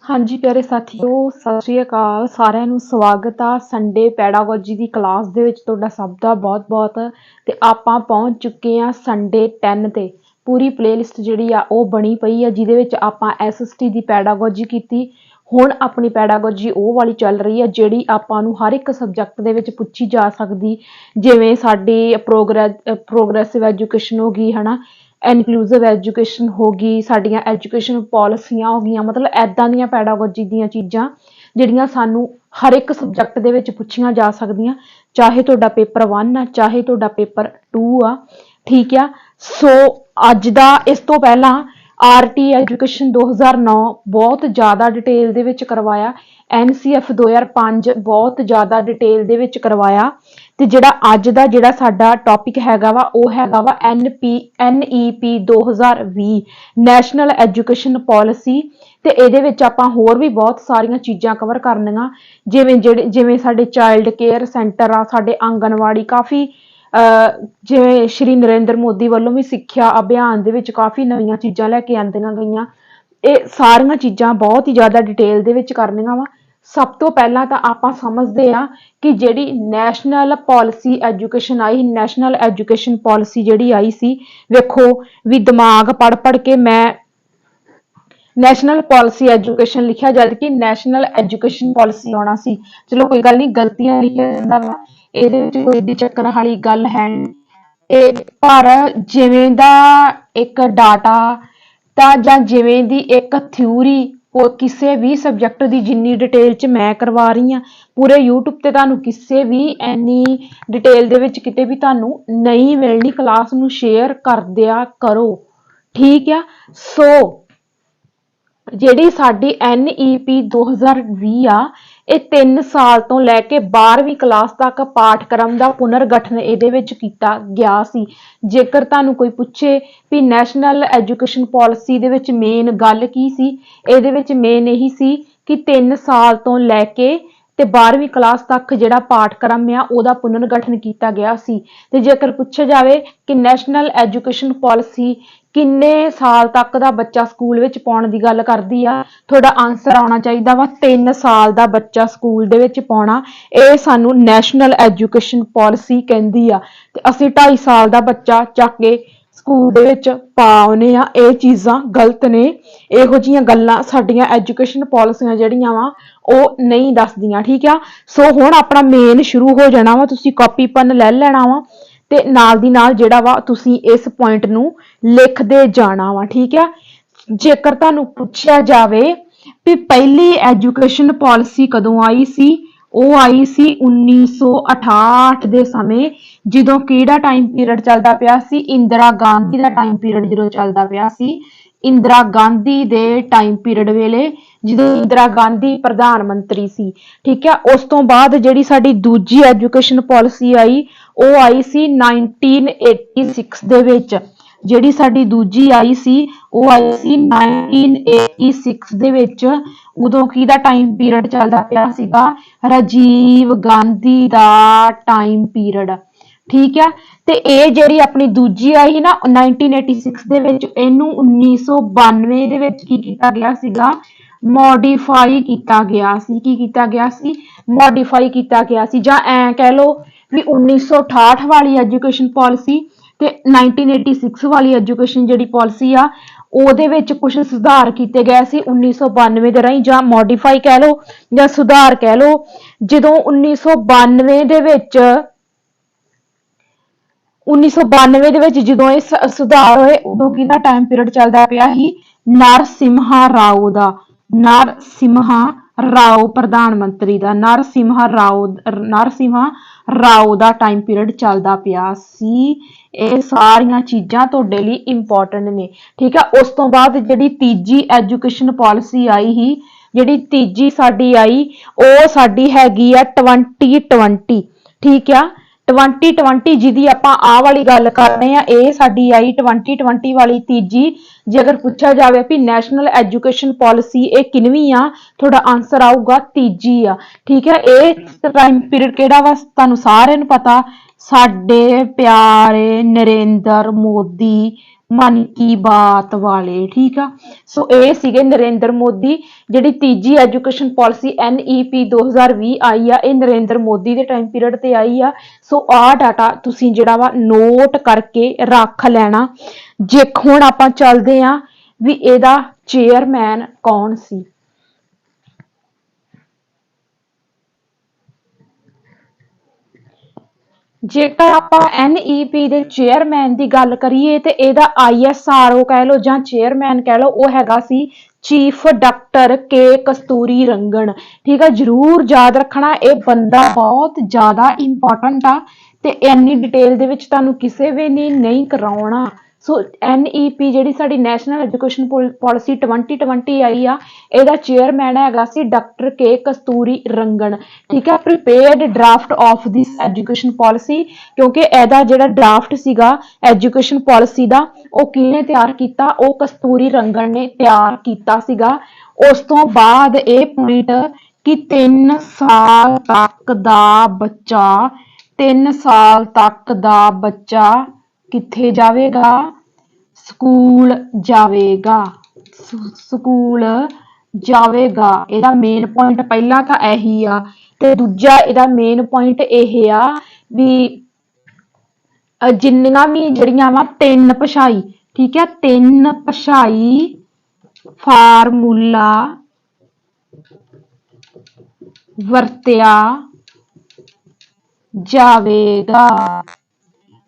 हाँ जी प्यारे ਸਾਥੀਓ ਸਤਿ ਸ਼੍ਰੀ ਅਕਾਲ ਸਾਰਿਆਂ ਨੂੰ ਸਵਾਗਤ ਆ ਸੰਡੇ ਪੈਡਾਗੋਜੀ ਦੀ ਕਲਾਸ ਦੇ ਵਿੱਚ ਤੁਹਾਡਾ ਸਭ ਦਾ ਬਹੁਤ-ਬਹੁਤ ਤੇ ਆਪਾਂ ਪਹੁੰਚ ਚੁੱਕੇ ਆ ਸੰਡੇ 10 ਤੇ ਪੂਰੀ ਪਲੇਲਿਸਟ ਜਿਹੜੀ ਆ ਉਹ ਬਣੀ ਪਈ ਆ ਜਿਹਦੇ ਵਿੱਚ ਆਪਾਂ ਐਸਐਸਟੀ ਦੀ ਪੈਡਾਗੋਜੀ ਕੀਤੀ। ਹੁਣ ਆਪਣੀ ਪੈਡਾਗੋਜੀ ਉਹ ਵਾਲੀ ਚੱਲ ਰਹੀ ਆ ਜਿਹੜੀ ਆਪਾਂ ਨੂੰ ਹਰ ਇੱਕ ਸਬਜੈਕਟ ਦੇ ਵਿੱਚ ਪੁੱਛੀ ਜਾ ਸਕਦੀ, ਜਿਵੇਂ ਸਾਡੀ ਪ੍ਰੋਗਰੈਸਿਵ ਐਜੂਕੇਸ਼ਨ ਹੋ ਗਈ ਹਨਾ, ਇਨਕਲੂਸਿਵ ਐਜੂਕੇਸ਼ਨ ਹੋ ਗਈ, ਸਾਡੀਆਂ ਐਜੂਕੇਸ਼ਨ ਪਾਲਿਸੀਆਂ ਹੋ ਗਈਆਂ, ਮਤਲਬ ਐਦਾਂ ਦੀਆਂ ਪੈਡਾਗੋਜੀ ਦੀਆਂ ਚੀਜ਼ਾਂ ਜਿਹੜੀਆਂ ਸਾਨੂੰ ਹਰ ਇੱਕ ਸਬਜੈਕਟ ਦੇ ਵਿੱਚ ਪੁੱਛੀਆਂ ਜਾ ਸਕਦੀਆਂ, ਚਾਹੇ ਤੁਹਾਡਾ ਪੇਪਰ 1 ਆ ਚਾਹੇ ਤੁਹਾਡਾ ਪੇਪਰ 2 ਆ। ਠੀਕ ਆ, ਸੋ ਅੱਜ ਦਾ ਇਸ ਤੋਂ ਪਹਿਲਾਂ ਆਰਟੀ ਐਜੂਕੇਸ਼ਨ 2009 ਬਹੁਤ ਜ਼ਿਆਦਾ ਡਿਟੇਲ ਦੇ ਵਿੱਚ ਕਰਵਾਇਆ, NCF 2005 ਬਹੁਤ ਜ਼ਿਆਦਾ ਡਿਟੇਲ ਦੇ ਵਿੱਚ ਕਰਵਾਇਆ, ਤੇ ਜਿਹੜਾ ਅੱਜ ਦਾ ਜਿਹੜਾ ਸਾਡਾ ਟੌਪਿਕ ਹੈਗਾ ਵਾ ਉਹ ਹੈਗਾ ਵਾ NEP 2020 ਨੈਸ਼ਨਲ ਐਜੂਕੇਸ਼ਨ ਪਾਲਿਸੀ। ਤੇ ਇਹਦੇ ਵਿੱਚ ਆਪਾਂ ਹੋਰ ਵੀ ਬਹੁਤ ਸਾਰੀਆਂ ਚੀਜ਼ਾਂ ਕਵਰ ਕਰਨੀਆਂ, ਜਿਵੇਂ ਸਾਡੇ ਚਾਈਲਡ ਕੇਅਰ ਸੈਂਟਰ ਆ, ਸਾਡੇ ਆਂਗਣਵਾੜੀ, ਕਾਫੀ ਜਿਵੇਂ ਸ਼੍ਰੀ ਨਰਿੰਦਰ ਮੋਦੀ ਵੱਲੋਂ ਵੀ ਸਿੱਖਿਆ ਅਭਿਆਨ ਦੇ ਵਿੱਚ ਕਾਫੀ ਨਵੀਆਂ ਚੀਜ਼ਾਂ ਲੈ ਕੇ ਆਂਦੀਆਂ ਗਈਆਂ। ਇਹ ਸਾਰੀਆਂ ਚੀਜ਼ਾਂ ਬਹੁਤ ਹੀ ਜ਼ਿਆਦਾ ਡਿਟੇਲ ਦੇ ਵਿੱਚ ਕਰਨੀਆਂ ਵਾ। ਸਭ ਤੋਂ ਪਹਿਲਾਂ ਤਾਂ ਆਪਾਂ ਸਮਝਦੇ ਆ ਕਿ ਜਿਹੜੀ ਨੈਸ਼ਨਲ ਪਾਲਿਸੀ ਐਜੂਕੇਸ਼ਨ ਆਈ, ਨੈਸ਼ਨਲ ਐਜੂਕੇਸ਼ਨ ਪਾਲਿਸੀ ਜਿਹੜੀ ਆਈ ਸੀ, ਵੇਖੋ ਵੀ ਦਿਮਾਗ ਪੜ੍ਹ ਕੇ ਮੈਂ ਨੈਸ਼ਨਲ ਪਾਲਿਸੀ ਐਜੂਕੇਸ਼ਨ ਲਿਖਿਆ ਜਦ ਕਿ ਨੈਸ਼ਨਲ ਐਜੂਕੇਸ਼ਨ ਪਾਲਿਸੀ ਆਉਣਾ ਸੀ। ਚਲੋ ਕੋਈ ਗੱਲ ਨਹੀਂ, ਗਲਤੀਆਂ ਲਿਖਿਆ ਜਾਂਦਾ ਵਾ, ਇਹਦੇ ਵਿੱਚ ਕੋਈ ਏਡੀ ਚੱਕਰ ਵਾਲੀ ਗੱਲ ਹੈ ਨਹੀਂ। ਪਰ ਜਿਵੇਂ ਦਾ ਇੱਕ ਡਾਟਾ ਤਾਂ ਜਾਂ ਜਿਵੇਂ ਦੀ ਇੱਕ ਥਿਊਰੀ ਉਹ ਕਿਸੇ ਵੀ ਸਬਜੈਕਟ ਦੀ ਜਿੰਨੀ ਡਿਟੇਲ 'ਚ ਮੈਂ ਕਰਵਾ ਰਹੀ ਹਾਂ, ਪੂਰੇ YouTube ਤੇ ਤੁਹਾਨੂੰ ਕਿਸੇ ਵੀ ਇੰਨੀ ਡਿਟੇਲ ਦੇ ਵਿੱਚ ਕਿਤੇ ਵੀ ਤੁਹਾਨੂੰ ਨਹੀਂ ਮਿਲਣੀ। ਕਲਾਸ ਨੂੰ ਸ਼ੇਅਰ ਕਰ ਦਿਆ ਕਰੋ, ਠੀਕ ਆ। ਸੋ ਜਿਹੜੀ ਸਾਡੀ NEP 2020 ਆ, ਇਹ 3 ਸਾਲ ਤੋਂ ਲੈ ਕੇ 12ਵੀਂ ਕਲਾਸ ਤੱਕ ਪਾਠਕ੍ਰਮ ਦਾ ਪੁਨਰਗਠਨ ਇਹਦੇ ਵਿੱਚ ਕੀਤਾ ਗਿਆ ਸੀ। ਜੇਕਰ ਤੁਹਾਨੂੰ ਕੋਈ ਪੁੱਛੇ ਵੀ ਨੈਸ਼ਨਲ ਐਜੂਕੇਸ਼ਨ ਪਾਲਿਸੀ ਦੇ ਵਿੱਚ ਮੇਨ ਗੱਲ ਕੀ ਸੀ, ਇਹਦੇ ਵਿੱਚ ਮੇਨ ਇਹੀ ਸੀ ਕਿ 3 ਸਾਲ ਤੋਂ ਲੈ ਕੇ ਤੇ 12ਵੀਂ ਕਲਾਸ ਤੱਕ ਜਿਹੜਾ ਪਾਠਕ੍ਰਮ ਆ ਉਹਦਾ ਪੁਨਰਗਠਨ ਕੀਤਾ ਗਿਆ ਸੀ। ਤੇ ਜੇਕਰ ਪੁੱਛਿਆ ਜਾਵੇ ਕਿ ਨੈਸ਼ਨਲ ਐਜੂਕੇਸ਼ਨ ਪਾਲਿਸੀ ਕਿੰਨੇ ਸਾਲ ਤੱਕ ਦਾ ਬੱਚਾ ਸਕੂਲ ਵਿੱਚ ਪਾਉਣ ਦੀ ਗੱਲ ਕਰਦੀ ਆ, ਤੁਹਾਡਾ ਆਨਸਰ ਆਉਣਾ ਚਾਹੀਦਾ ਵਾ 3 ਸਾਲ ਦਾ ਬੱਚਾ ਸਕੂਲ ਦੇ ਵਿੱਚ ਪਾਉਣਾ। ਇਹ ਸਾਨੂੰ ਨੈਸ਼ਨਲ ਐਜੂਕੇਸ਼ਨ ਪਾਲਿਸੀ ਕਹਿੰਦੀ ਆ, ਤੇ ਅਸੀਂ 2.5 ਸਾਲ ਦਾ ਬੱਚਾ ਚੱਕ ਕੇ ਸਕੂਲ ਦੇ ਵਿੱਚ ਪਾ ਆਉਂਦੇ ਆ। ਇਹ ਚੀਜ਼ਾਂ ਗਲਤ ਨੇ, ਇਹੋ ਜਿਹੀਆਂ ਗੱਲਾਂ ਸਾਡੀਆਂ ਐਜੂਕੇਸ਼ਨ ਪਾਲਿਸੀਆਂ ਜਿਹੜੀਆਂ ਵਾ ਉਹ ਨਹੀਂ ਦੱਸਦੀਆਂ, ਠੀਕ ਆ। ਸੋ ਹੁਣ ਆਪਣਾ ਮੇਨ ਸ਼ੁਰੂ ਹੋ ਜਾਣਾ ਵਾ, ਤੁਸੀਂ ਕਾਪੀ ਪੈਨ ਲੈ ਲੈਣਾ ਵਾ ਤੇ ਨਾਲ ਦੀ ਨਾਲ ਜਿਹੜਾ ਵਾ ਤੁਸੀਂ ਇਸ ਪੁਆਇੰਟ ਨੂੰ ਲਿਖਦੇ ਜਾਣਾ ਵਾ, ਠੀਕ ਆ। ਜੇਕਰ ਤੁਹਾਨੂੰ ਪੁੱਛਿਆ ਜਾਵੇ ਵੀ ਪਹਿਲੀ ਐਜੂਕੇਸ਼ਨ ਪਾਲਿਸੀ ਕਦੋਂ ਆਈ ਸੀ, ਉਹ ਆਈ ਸੀ 1968 ਦੇ ਸਮੇਂ, ਜਦੋਂ ਕਿਹੜਾ ਟਾਈਮ ਪੀਰੀਅਡ ਚੱਲਦਾ ਪਿਆ ਸੀ, ਇੰਦਰਾ ਗਾਂਧੀ ਦਾ ਟਾਈਮ ਪੀਰੀਅਡ ਜਦੋਂ ਚੱਲਦਾ ਪਿਆ ਸੀ। ਇੰਦਰਾ ਗਾਂਧੀ ਦੇ ਟਾਈਮ ਪੀਰੀਅਡ ਵੇਲੇ, ਜਦੋਂ ਇੰਦਰਾ ਗਾਂਧੀ ਪ੍ਰਧਾਨ ਮੰਤਰੀ ਸੀ, ਠੀਕ ਆ। ਉਸ ਤੋਂ ਬਾਅਦ ਜਿਹੜੀ ਸਾਡੀ ਦੂਜੀ ਐਜੂਕੇਸ਼ਨ ਪਾਲਿਸੀ ਆਈ ਉਹ ਆਈ ਸੀ 1986 ਦੇ ਵਿੱਚ। ਜਿਹੜੀ ਸਾਡੀ ਦੂਜੀ ਆਈ ਸੀ ਉਹ ਆਈ ਸੀ 1986 ਦੇ ਵਿੱਚ। ਉਦੋਂ ਕਿਹਦਾ ਟਾਈਮ ਪੀਰੀਅਡ ਚੱਲਦਾ ਪਿਆ ਸੀਗਾ, ਰਾਜੀਵ ਗਾਂਧੀ ਦਾ ਟਾਈਮ ਪੀਰੀਅਡ, ਠੀਕ ਆ। ਤੇ ਇਹ ਜਿਹੜੀ ਆਪਣੀ ਦੂਜੀ ਆਈ ਨਾ 1986 ਦੇ ਵਿੱਚ, ਇਹਨੂੰ 1992 ਦੇ ਵਿੱਚ ਕੀ ਕੀਤਾ ਗਿਆ ਸੀਗਾ, ਮੋਡੀਫਾਈ ਕੀਤਾ ਗਿਆ ਸੀ। ਕੀ ਕੀਤਾ ਗਿਆ ਸੀ? ਮੋਡੀਫਾਈ ਕੀਤਾ ਗਿਆ ਸੀ। ਜਾਂ ਐ ਕਹਿ ਲਓ ਵੀ 1968 ਵਾਲੀ ਐਜੂਕੇਸ਼ਨ ਪਾਲਿਸੀ ਤੇ 1986 ਵਾਲੀ ਐਜੂਕੇਸ਼ਨ ਜਿਹੜੀ ਪਾਲਿਸੀ ਆ ਉਹਦੇ ਵਿੱਚ ਕੁਝ ਸੁਧਾਰ ਕੀਤੇ ਗਏ ਸੀ 1992 ਦੇ ਰਾਹੀਂ, ਜਾਂ ਮੋਡੀਫਾਈ ਕਹਿ ਲਓ ਜਾਂ ਸੁਧਾਰ ਕਹਿ ਲਓ। ਜਦੋਂ 1992 ਦੇ ਵਿੱਚ ਜਦੋਂ ਇਹ ਸੁਧਾਰ ਹੋਏ, ਉਦੋਂ ਕਿਹਦਾ ਟਾਈਮ ਪੀਰੀਅਡ ਚੱਲਦਾ ਪਿਆ ਸੀ, ਨਰਸਿਮਹਾ ਰਾਓ ਦਾ, ਨਰਸਿਮਹਾ ਰਾਓ ਪ੍ਰਧਾਨ ਮੰਤਰੀ ਦਾ, ਨਰਸਿਮਹਾ ਰਾਓ ਦਾ ਟਾਈਮ ਪੀਰੀਅਡ ਚੱਲਦਾ ਪਿਆ ਸੀ। ਇਹ ਸਾਰੀਆਂ ਚੀਜ਼ਾਂ ਤੁਹਾਡੇ ਲਈ ਇੰਪੋਰਟੈਂਟ ਨੇ, ਠੀਕ ਆ। ਉਸ ਤੋਂ ਬਾਅਦ ਜਿਹੜੀ ਤੀਜੀ ਐਜੂਕੇਸ਼ਨ ਪਾਲਿਸੀ ਆਈ ਸੀ, ਜਿਹੜੀ ਤੀਜੀ ਸਾਡੀ ਆਈ ਉਹ ਸਾਡੀ ਹੈਗੀ ਆ 2020, ਠੀਕ ਆ। 2020 ਜਿਹਦੀ ਆਪਾਂ ਆਹ ਵਾਲੀ ਗੱਲ ਕਰ ਰਹੇ ਆ, ਇਹ ਸਾਡੀ ਆਈ 2020 ਵਾਲੀ ਤੀਜੀ। ਜੇ ਅਗਰ ਪੁੱਛਿਆ ਜਾਵੇ ਵੀ ਨੈਸ਼ਨਲ ਐਜੂਕੇਸ਼ਨ ਪਾਲਿਸੀ ਇਹ ਕਿੰਨਵੀਂ ਆ, ਤੁਹਾਡਾ ਆਨਸਰ ਆਊਗਾ ਤੀਜੀ ਆ, ਠੀਕ ਹੈ। ਇਹ ਟਾਈਮ ਪੀਰੀਅਡ ਕਿਹੜਾ ਵਾ ਤੁਹਾਨੂੰ ਸਾਰਿਆਂ ਨੂੰ ਪਤਾ, ਸਾਡੇ ਪਿਆਰੇ ਨਰਿੰਦਰ ਮੋਦੀ मन की बात वाले। ठीक आ, सो ये सीगे नरेंद्र मोदी। जिहड़ी तीजी एजुकेशन पॉलिसी NEP 2020 आई आ, ये नरेंद्र मोदी के टाइम पीरियड ते आई आ। सो आ डाटा तुसीं जिहड़ा वा नोट करके रख लेना। जे हुण आपां चलदे आ भी इहदा चेयरमैन कौन सी। जेकर ਆਪਾਂ NEP ਦੇ ਚੇਅਰਮੈਨ ਦੀ ਗੱਲ ਕਰੀਏ ਤੇ ਇਹਦਾ ISRO ਕਹਿ ਲਓ ਜਾਂ ਚੇਅਰਮੈਨ ਕਹਿ ਲਓ, ਉਹ ਹੈਗਾ ਸੀ ਚੀਫ ਡਾਕਟਰ ਕੇ ਕਸਤੂਰੀ ਰੰਗਨ। ਠੀਕ ਆ, ਜਰੂਰ ਯਾਦ ਰੱਖਣਾ, ਇਹ ਬੰਦਾ ਬਹੁਤ ਜ਼ਿਆਦਾ ਇੰਪੋਰਟੈਂਟ ਆ ਤੇ ਇੰਨੀ ਡਿਟੇਲ ਦੇ ਵਿੱਚ ਤੁਹਾਨੂੰ ਕਿਸੇ ਵੀ ਨੇ ਨਹੀਂ ਕਰਾਉਣਾ। ਸੋ NEP ਜਿਹੜੀ ਸਾਡੀ ਨੈਸ਼ਨਲ ਐਜੂਕੇਸ਼ਨ ਪਾਲਿਸੀ 2020 ਆਈ ਆ, ਇਹਦਾ ਚੇਅਰਮੈਨ ਹੈਗਾ ਸੀ ਡਾਕਟਰ ਕੇ ਕਸਤੂਰੀ ਰੰਗਨ। ਠੀਕ ਹੈ, prepared draft of this education policy, ਕਿਉਂਕਿ ਇਹਦਾ ਜਿਹੜਾ ਡਰਾਫਟ ਸੀਗਾ ਐਜੂਕੇਸ਼ਨ ਪਾਲਿਸੀ ਦਾ, ਉਹ ਕਿਹਨੇ ਤਿਆਰ ਕੀਤਾ, ਉਹ ਕਸਤੂਰੀ ਰੰਗਨ ਨੇ ਤਿਆਰ ਕੀਤਾ ਸੀਗਾ। ਉਸ ਤੋਂ ਬਾਅਦ ਇਹ ਪੁਆਇੰਟ ਕਿ 3 ਸਾਲ ਤੱਕ ਦਾ ਬੱਚਾ 3 ਸਾਲ ਤੱਕ ਦਾ ਬੱਚਾ ਕਿੱਥੇ ਜਾਵੇਗਾ, ਸਕੂਲ ਜਾਵੇਗਾ। ਸਕੂਲ ਜਾਵੇਗਾ, ਇਹਦਾ ਮੇਨ ਪੁਆਇੰਟ ਪਹਿਲਾ ਤਾਂ ਇਹੀ ਆ। ਤੇ ਦੂਜਾ ਇਹਦਾ ਮੇਨ ਪੁਆਇੰਟ ਇਹ ਆ ਵੀ ਜਿੰਨੀਆਂ ਵੀ ਜਿਹੜੀਆਂ ਵਾ 3 ਭਾਸ਼ਾਈ, ਠੀਕ ਹੈ, 3 ਭਾਸ਼ਾਈ ਫਾਰਮੂਲਾ ਵਰਤਿਆ ਜਾਵੇਗਾ।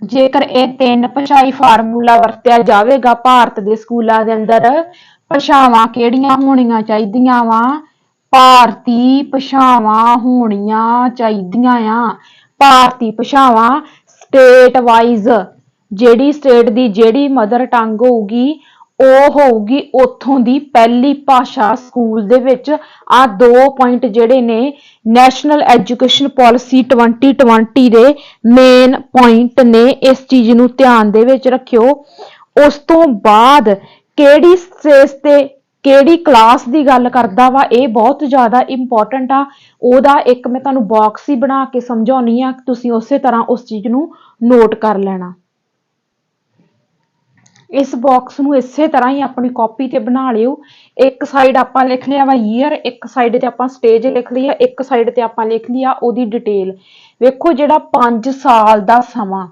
ਜੇਕਰ ਇਹ 3 ਭਾਸ਼ਾਈ ਫਾਰਮੂਲਾ ਵਰਤਿਆ ਜਾਵੇਗਾ ਭਾਰਤ ਦੇ ਸਕੂਲਾਂ ਦੇ ਅੰਦਰ, ਭਾਸ਼ਾਵਾਂ ਕਿਹੜੀਆਂ ਹੋਣੀਆਂ ਚਾਹੀਦੀਆਂ ਵਾ, ਭਾਰਤੀ ਭਾਸ਼ਾਵਾਂ ਹੋਣੀਆਂ ਚਾਹੀਦੀਆਂ ਆ। ਭਾਰਤੀ ਭਾਸ਼ਾਵਾਂ ਸਟੇਟ ਵਾਈਜ਼, ਜਿਹੜੀ ਸਟੇਟ ਦੀ ਜਿਹੜੀ ਮਦਰ ਟੰਗ ਹੋਊਗੀ ਉਹ ਹੋਊਗੀ ਉੱਥੋਂ ਦੀ ਪਹਿਲੀ ਭਾਸ਼ਾ ਸਕੂਲ ਦੇ ਵਿੱਚ। ਆ 2 ਪੁਆਇੰਟ ਜਿਹੜੇ ਨੇ ਨੈਸ਼ਨਲ ਐਜੂਕੇਸ਼ਨ ਪਾਲਿਸੀ 2020 ਦੇ ਮੇਨ ਪੁਆਇੰਟ ਨੇ, ਇਸ ਚੀਜ਼ ਨੂੰ ਧਿਆਨ ਦੇ ਵਿੱਚ ਰੱਖਿਓ। ਉਸ ਤੋਂ ਬਾਅਦ ਕਿਹੜੀ ਸਟੇਜ ਤੇ ਕਿਹੜੀ ਕਲਾਸ ਦੀ ਗੱਲ ਕਰਦਾ ਵਾ, ਇਹ ਬਹੁਤ ਜ਼ਿਆਦਾ ਇੰਪੋਰਟੈਂਟ ਆ। ਉਹਦਾ ਇੱਕ ਮੈਂ ਤੁਹਾਨੂੰ ਬਾਕਸ ਹੀ ਬਣਾ ਕੇ ਸਮਝਾਉਣੀ ਆ, ਤੁਸੀਂ ਉਸੇ ਤਰ੍ਹਾਂ ਉਸ ਚੀਜ਼ ਨੂੰ ਨੋਟ ਕਰ ਲੈਣਾ। ਇਸ ਬਾਕਸ ਨੂੰ ਇਸੇ ਤਰ੍ਹਾਂ ਹੀ ਆਪਣੀ ਕਾਪੀ ਤੇ ਬਣਾ ਲਿਓ। ਇੱਕ ਸਾਈਡ ਆਪਾਂ ਲਿਖ ਲਿਆ ਵਾ ਈਅਰ, ਇੱਕ ਸਾਈਡ ਤੇ ਆਪਾਂ ਸਟੇਜ ਲਿਖ ਲਈ ਆ, ਇੱਕ ਸਾਈਡ ਤੇ ਆਪਾਂ ਲਿਖ ਲਿਆ ਉਹਦੀ ਡਿਟੇਲ। ਵੇਖੋ ਜਿਹੜਾ 5 ਸਾਲ ਦਾ ਸਮਾਂ,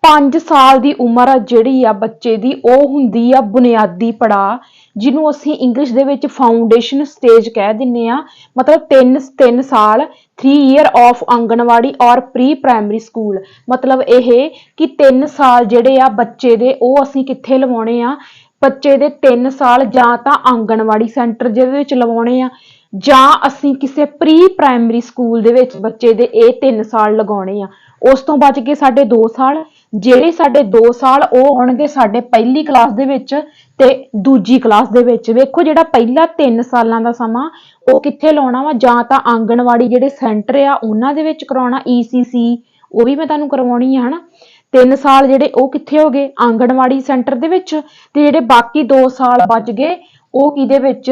5 ਸਾਲ ਦੀ ਉਮਰ ਜਿਹੜੀ ਆ ਬੱਚੇ ਦੀ, ਉਹ ਹੁੰਦੀ ਆ ਬੁਨਿਆਦੀ ਪੜਾਅ, ਜਿਹਨੂੰ ਅਸੀਂ ਇੰਗਲਿਸ਼ ਦੇ ਵਿੱਚ ਫਾਊਂਡੇਸ਼ਨ ਸਟੇਜ ਕਹਿ ਦਿੰਦੇ ਆ। ਮਤਲਬ 3 ਸਾਲ 3 ਈਅਰ ਆਫ ਆਂਗਣਵਾੜੀ ਔਰ ਪ੍ਰੀ ਪ੍ਰਾਇਮਰੀ ਸਕੂਲ। ਮਤਲਬ ਇਹ ਕਿ 3 ਸਾਲ ਜਿਹੜੇ ਆ ਬੱਚੇ ਦੇ, ਉਹ ਅਸੀਂ ਕਿੱਥੇ ਲਵਾਉਣੇ ਆ, ਬੱਚੇ ਦੇ 3 ਸਾਲ ਜਾਂ ਤਾਂ ਆਂਗਣਵਾੜੀ ਸੈਂਟਰ ਦੇ ਵਿੱਚ ਲਵਾਉਣੇ ਆ, ਜਾਂ ਅਸੀਂ ਕਿਸੇ ਪ੍ਰੀ ਪ੍ਰਾਇਮਰੀ ਸਕੂਲ ਦੇ ਵਿੱਚ ਬੱਚੇ ਦੇ ਇਹ 3 ਸਾਲ ਲਗਾਉਣੇ ਆ। ਉਸ ਤੋਂ ਬਚ ਕੇ ਸਾਡੇ 2 ਸਾਲ, ਜਿਹੜੇ ਸਾਡੇ 2 ਸਾਲ ਉਹ ਆਉਣਗੇ ਸਾਡੇ ਪਹਿਲੀ ਕਲਾਸ ਦੇ ਵਿੱਚ ਤੇ ਦੂਜੀ ਕਲਾਸ ਦੇ ਵਿੱਚ। ਵੇਖੋ ਜਿਹੜਾ ਪਹਿਲਾ 3 ਸਾਲਾਂ ਦਾ ਸਮਾਂ ਉਹ ਕਿੱਥੇ ਲਾਉਣਾ ਵਾ, ਜਾਂ ਤਾਂ ਆਂਗਣਵਾੜੀ ਜਿਹੜੇ ਸੈਂਟਰ ਆ ਉਹਨਾਂ ਦੇ ਵਿੱਚ ਕਰਾਉਣਾ, ECC ਉਹ ਵੀ ਮੈਂ ਤੁਹਾਨੂੰ ਕਰਵਾਉਣੀ ਆ ਹਨਾ। 3 ਸਾਲ ਜਿਹੜੇ ਉਹ ਕਿੱਥੇ ਹੋ ਗਏ, ਆਂਗਣਵਾੜੀ ਸੈਂਟਰ ਦੇ ਵਿੱਚ, ਤੇ ਜਿਹੜੇ ਬਾਕੀ 2 ਸਾਲ ਬਚ ਗਏ ਉਹ ਕਿਹਦੇ ਵਿੱਚ,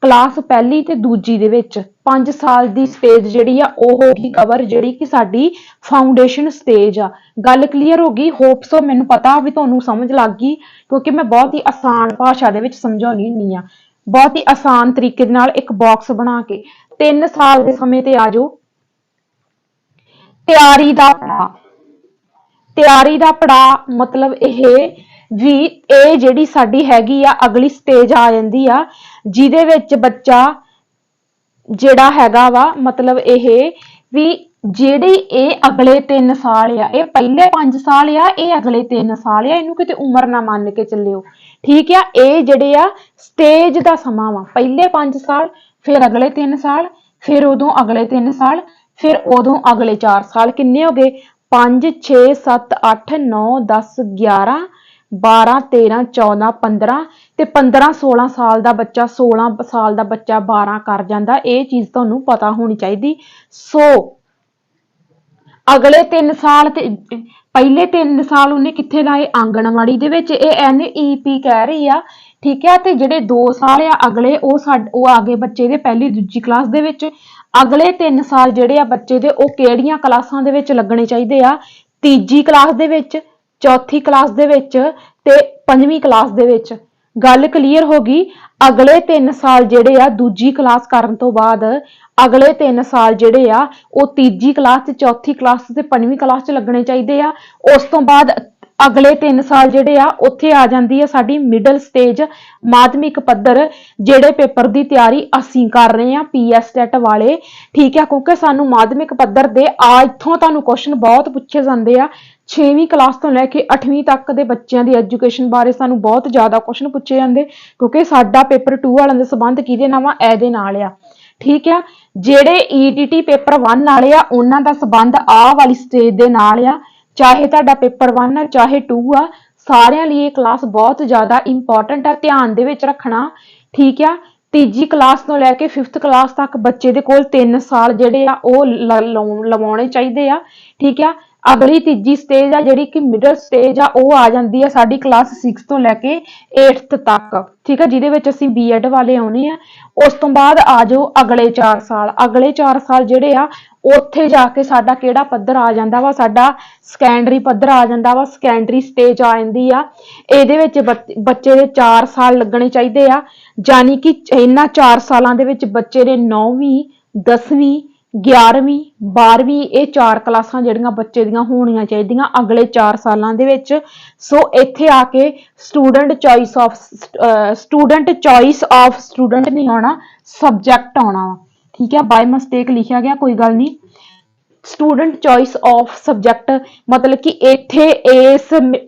ਕਲਾਸ ਪਹਿਲੀ ਤੇ ਦੂਜੀ ਦੇ ਵਿੱਚ। 5 ਸਾਲ ਦੀ ਸਟੇਜ ਜਿਹੜੀ ਆ ਉਹ ਹੋ ਗਈ ਕਵਰ, ਜਿਹੜੀ ਕਿ ਸਾਡੀ ਫਾਊਂਡੇਸ਼ਨ ਸਟੇਜ ਆ। ਗੱਲ ਕਲੀਅਰ ਹੋ ਗਈ, ਹੋਪ ਸੋ। ਮੈਨੂੰ ਪਤਾ ਵੀ ਤੁਹਾਨੂੰ ਸਮਝ ਲੱਗ ਗਈ, ਕਿਉਂਕਿ ਮੈਂ ਬਹੁਤ ਹੀ ਆਸਾਨ ਭਾਸ਼ਾ ਦੇ ਵਿੱਚ ਸਮਝਾਉਣੀ ਹੁੰਦੀ ਆ, ਬਹੁਤ ਹੀ ਆਸਾਨ ਤਰੀਕੇ ਦੇ ਨਾਲ ਇੱਕ ਬਾਕਸ ਬਣਾ ਕੇ। 3 ਸਾਲ ਦੇ ਸਮੇਂ ਤੇ ਆ ਜਾਓ। ਤਿਆਰੀ ਦਾ ਪੜਾਅ, ਤਿਆਰੀ ਦਾ ਪੜਾਅ ਮਤਲਬ ਇਹ ਵੀ ਇਹ ਜਿਹੜੀ ਸਾਡੀ ਹੈਗੀ ਆ ਅਗਲੀ ਸਟੇਜ ਆ ਜਾਂਦੀ ਆ, ਜਿਹਦੇ ਵਿੱਚ ਬੱਚਾ ਜਿਹੜਾ ਹੈਗਾ ਵਾ, ਮਤਲਬ ਇਹ ਵੀ ਜਿਹੜੀ ਇਹ ਅਗਲੇ 3 ਸਾਲ ਆ, ਇਹ ਪਹਿਲੇ 5 ਸਾਲ ਆ, ਇਹ ਅਗਲੇ 3 ਸਾਲ ਆ, ਇਹਨੂੰ ਕਿਤੇ ਉਮਰ ਨਾ ਮੰਨ ਕੇ ਚੱਲਿਓ। ਠੀਕ ਆ, ਇਹ ਜਿਹੜੇ ਆ ਸਟੇਜ ਦਾ ਸਮਾਂ ਵਾ, ਪਹਿਲੇ 5 ਸਾਲ, ਫਿਰ ਅਗਲੇ 3 ਸਾਲ, ਫਿਰ ਉਦੋਂ ਅਗਲੇ 3 ਸਾਲ, ਫਿਰ ਉਦੋਂ ਅਗਲੇ 4 ਸਾਲ। ਕਿੰਨੇ ਹੋ ਗਏ, 5 6 7 8 9 10 11 12 13 14 15 ਤੇ 15 16 ਸਾਲ ਦਾ ਬੱਚਾ, 16 ਸਾਲ ਦਾ ਬੱਚਾ 12 ਕਰ ਜਾਂਦਾ। ਇਹ ਚੀਜ਼ ਤੁਹਾਨੂੰ ਪਤਾ ਹੋਣੀ ਚਾਹੀਦੀ। ਸੋ ਅਗਲੇ 3 ਸਾਲ ਤੇ ਪਹਿਲੇ 3 ਸਾਲ ਉਹਨੇ ਕਿੱਥੇ ਲਾਏ, ਆਂਗਣਵਾੜੀ ਦੇ ਵਿੱਚ। ਇਹ NEP ਕਹਿ ਰਹੀ ਆ, ਠੀਕ ਹੈ। ਤੇ ਜਿਹੜੇ 2 ਸਾਲ ਆ ਅਗਲੇ, ਉਹ ਆ ਗਏ ਬੱਚੇ ਦੇ ਪਹਿਲੀ ਦੂਜੀ ਕਲਾਸ ਦੇ ਵਿੱਚ। ਅਗਲੇ 3 ਸਾਲ ਜਿਹੜੇ ਆ ਬੱਚੇ ਦੇ, ਉਹ ਕਿਹੜੀਆਂ ਕਲਾਸਾਂ ਦੇ ਵਿੱਚ ਲੱਗਣੇ ਚਾਹੀਦੇ ਆ, ਤੀਜੀ ਕਲਾਸ ਦੇ ਵਿੱਚ, चौथी क्लास दे विच ते पंजवीं क्लास दे विच। गल क्लीयर हो गई। अगले 3 साल जिहड़े आ दूजी क्लास करन तो बाद अगले 3 साल जिहड़े आ ਉਹ तीजी क्लास ते चौथी क्लास ते पंजवीं क्लास च लगने चाहिए आ। उस तो बाद अगले 3 साल जिहड़े आ उत्थे आ जांदी है साडी मिडल स्टेज माध्यमिक पद्धर ਜਿਹੜੇ पेपर ਦੀ ਤਿਆਰੀ ਅਸੀਂ कर रहे हैं PSTET वाले। ठीक है, क्योंकि सानू माध्यमिक पद्धर ਦੇ ਇੱਥੋਂ ਤੁਹਾਨੂੰ क्वेश्चन बहुत पूछे जाते हैं। 6वीं क्लास तो लैके 8वीं तक के बच्चों की एजुकेशन बारे सानू बहुत ज़्यादा क्वेश्चन पूछे जाते क्योंकि साडा पेपर 2 वालों के संबंध किहदे नाल आ इहदे नाल आ। ठीक है, ਜਿਹੜੇ ETT पेपर 1 वाले आ उन्हां दा संबंध आ वाली स्टेज दे नाल आ। चाहे तुहाडा पेपर 1 आ चाहे 2 आ, सारिਆਂ ਲਈ ਇਹ क्लास बहुत ज़्यादा इंपॉर्टेंट है, ध्यान दे विच रखना। ठीक है, तीजी क्लास तो लैके 5th क्लास तक बच्चे दे कोल 3 साल जिहड़े आ ਉਹ ਲਵਾਉਣੇ ਚਾਹੀਦੇ ਆ। ठीक है, अगली तीजी स्टेज आ जिहड़ी कि मिडल स्टेज आ ਉਹ आ जाती है साडी क्लास 6 तो लैके 8th तक। ठीक है, जिहदे विच असीं BEd वाले आउणे आ। उस तो बाद आ जाओ अगले 4 साल। अगले 4 साल जिहड़े आ ਉੱਥੇ जाके साडा किहड़ा पद्धर आ जांदा वा, साडा ਸਕੈਂਡਰੀ पद्धर आ जांदा वा, ਸਕੈਂਡਰੀ स्टेज आ जांदी आ। ਇਹਦੇ ਵਿੱਚ ਬੱਚੇ ਦੇ 4 ਸਾਲ ਲੱਗਣੇ ਚਾਹੀਦੇ ਆ, यानी कि ਇਹਨਾਂ 4 ਸਾਲਾਂ ਦੇ ਵਿੱਚ ਬੱਚੇ ਦੇ 9ਵੀਂ 10ਵੀਂ 11ਵੀਂ 12ਵੀਂ ਇਹ 4 ਕਲਾਸਾਂ ਜਿਹੜੀਆਂ ਬੱਚੇ ਦੀਆਂ ਹੋਣੀਆਂ ਚਾਹੀਦੀਆਂ ਅਗਲੇ 4 ਸਾਲਾਂ ਦੇ ਵਿੱਚ। ਸੋ ਇੱਥੇ ਆ ਕੇ ਸਟੂਡੈਂਟ ਚੋਇਸ ਆਫ ਸਟੂਡੈਂਟ ਨਹੀਂ ਆਉਣਾ, ਸਬਜੈਕਟ ਆਉਣਾ ਵਾ। ठीक है, बाय मिस्टेक लिखा गया, कोई गल नहीं। स्टूडेंट चॉइस ऑफ सबजैक्ट मतलब कि इत्थे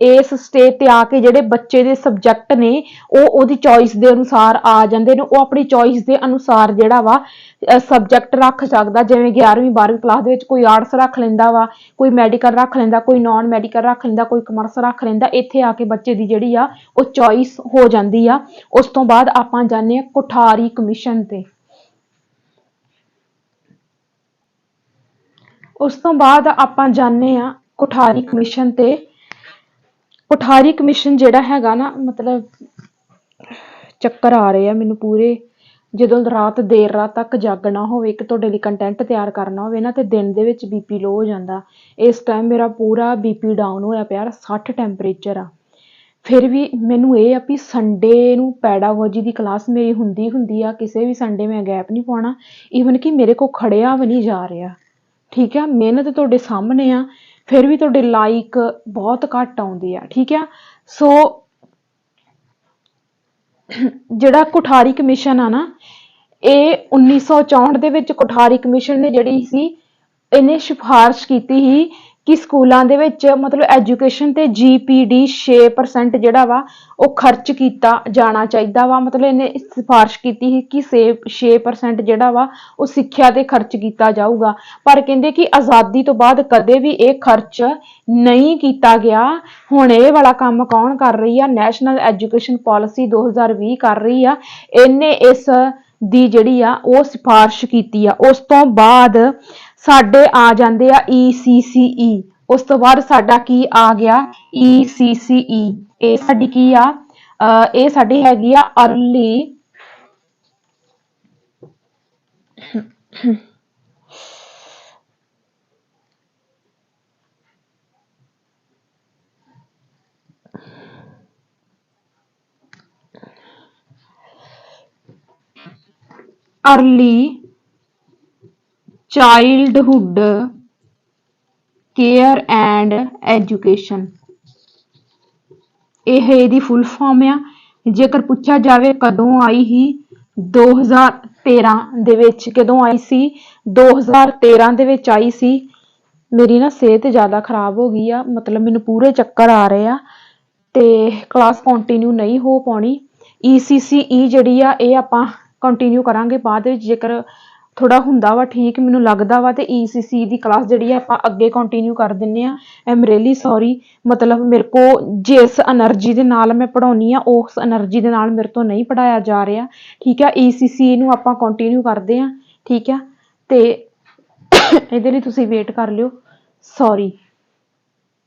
इस स्टेज ते आके जिहड़े बच्चे दे सबजैक्ट ने ओहदी चॉइस दे अनुसार आ जांदे ने। ओह अपनी चॉइस दे अनुसार जिहड़ा वा सबजैक्ट रख सकदा। जिवें 11वीं 12वीं क्लास दे विच कोई आर्ट्स रख लैंदा वा, कोई मैडिकल रख लैंदा, कोई नॉन मैडिकल रख लैंदा, कोई कमर्स रख लैंदा। इत्थे आके बच्चे दी जिहड़ी आ ओह चॉइस हो जांदी आ। उस तो बाद आपां जाने कोठारी कमीशन ते। उस तो बाद आपां जाने आ कोठारी कमीशन ते। कोठारी कमीशन जिहड़ा हैगा ना, मतलब चक्कर आ रहे हैं मैनू पूरे। ਜਦੋਂ रात देर रात तक जागना होवे कि तुहाडे लई कंटेंट तैयार करना होवे ना ते दिन दे विच BP लो हो जांदा। इस टाइम मेरा पूरा BP डाउन होया पिया, 60 टैंपरेचर आ। फिर भी मैनू ये आ भी संडे नू पैडागोजी की क्लास मेरी हुंदी आ, किसी भी संडे मैं गैप नहीं पाउणा। ईवन कि मेरे को खड़िया भी नहीं जा रहा। ठीक है, मेहनत तुहाडे सामने आ, फिर भी तुहाडे लाइक बहुत घट आउंदे आ। ठीक है, सो जिहड़ा कोठारी कमीशन आ ना, ਇਹ 1964 ਦੇ ਵਿੱਚ कोठारी कमीशन ने ਜਿਹੜੀ ਸੀ ਇਹਨੇ ਸਿਫਾਰਿਸ਼ ਕੀਤੀ ਸੀ कि ਸਕੂਲਾਂ ਦੇ ਵਿੱਚ मतलब एजुकेशन ਤੇ GPD 6% ਜਿਹੜਾ ਵਾ ਉਹ ਖਰਚ ਕੀਤਾ ਜਾਣਾ ਚਾਹੀਦਾ ਵਾ। मतलब ਇਹਨੇ ਸਿਫਾਰਿਸ਼ ਕੀਤੀ ਸੀ ਕਿ 6% ਜਿਹੜਾ ਵਾ ਉਹ ਸਿੱਖਿਆ ਤੇ ਖਰਚ ਕੀਤਾ ਜਾਊਗਾ। ਪਰ ਕਹਿੰਦੇ ਕਿ ਆਜ਼ਾਦੀ ਤੋਂ ਬਾਅਦ ਕਦੇ ਵੀ ਇਹ ਖਰਚ ਨਹੀਂ ਕੀਤਾ ਗਿਆ। ਹੁਣ ਇਹ ਵਾਲਾ ਕੰਮ ਕੌਣ ਕਰ ਰਹੀ ਆ? ਨੈਸ਼ਨਲ ਐਜੂਕੇਸ਼ਨ ਪਾਲਿਸੀ 2020 ਕਰ ਰਹੀ ਆ। ਇਹਨੇ ਇਸ ਦੀ ਜਿਹੜੀ ਆ ਉਹ ਸਿਫਾਰਿਸ਼ ਕੀਤੀ ਆ। ਉਸ ਤੋਂ ਬਾਅਦ ਸਾਡੇ ਆ ਜਾਂਦੇ ਆ ECCE। ਉਸ ਤੋਂ ਬਾਅਦ ਸਾਡਾ ਕੀ ਆ ਗਿਆ? ECCE। ਇਹ ਸਾਡੀ ਕੀ ਆ? ਇਹ ਸਾਡੀ ਹੈਗੀ ਆ early childhood care and education. ਇਹ ਇਹਦੀ ਫੁੱਲ ਫਾਰਮ ਆ। ਜੇਕਰ ਪੁੱਛਿਆ ਜਾਵੇ ਕਦੋਂ ਆਈ ਸੀ 2013 ਦੇ ਵਿੱਚ। ਕਦੋਂ ਆਈ ਸੀ? 2013 ਦੇ ਵਿੱਚ ਆਈ ਸੀ। ਮੇਰੀ ਨਾ ਸਿਹਤ ਜ਼ਿਆਦਾ ਖਰਾਬ ਹੋ ਗਈ ਆ, मतलब ਮੈਨੂੰ ਪੂਰੇ ਚੱਕਰ ਆ ਰਹੇ ਆ ਤੇ ਕਲਾਸ ਕੰਟੀਨਿਊ ਨਹੀਂ ਹੋ ਪਾਉਣੀ। ECCE ਜਿਹੜੀ ਆ ਇਹ ਆਪਾਂ ਕੰਟੀਨਿਊ ਕਰਾਂਗੇ ਬਾਅਦ ਵਿੱਚ ਜੇਕਰ ਥੋੜਾ ਹੁੰਦਾ ਵਾ ਠੀਕ ਮੈਨੂੰ ਲੱਗਦਾ ਵਾ। ਤੇ ECCE ਦੀ ਕਲਾਸ ਜਿਹੜੀ ਆ ਆਪਾਂ ਅੱਗੇ ਕੰਟੀਨਿਊ ਕਰ ਦਿੰਨੇ ਆ। ਐਮ ਰੀਅਲੀ ਸੌਰੀ, मतलब मेरे को जिस एनर्जी ਦੇ ਨਾਲ ਮੈਂ ਪੜਾਉਣੀ ਆ ਉਸ એનર્ਜੀ ਦੇ ਨਾਲ ਮੇਰੇ ਤੋਂ ਨਹੀਂ ਪੜਾਇਆ ਜਾ ਰਿਹਾ। ਠੀਕ ਹੈ, ECCE ਨੂੰ ਆਪਾਂ ਕੰਟੀਨਿਊ ਕਰਦੇ ਆ। ਠੀਕ ਹੈ, ਤੇ ਇਹਦੇ ਲਈ ਤੁਸੀਂ ਵੇਟ ਕਰ ਲਿਓ। ਸੌਰੀ।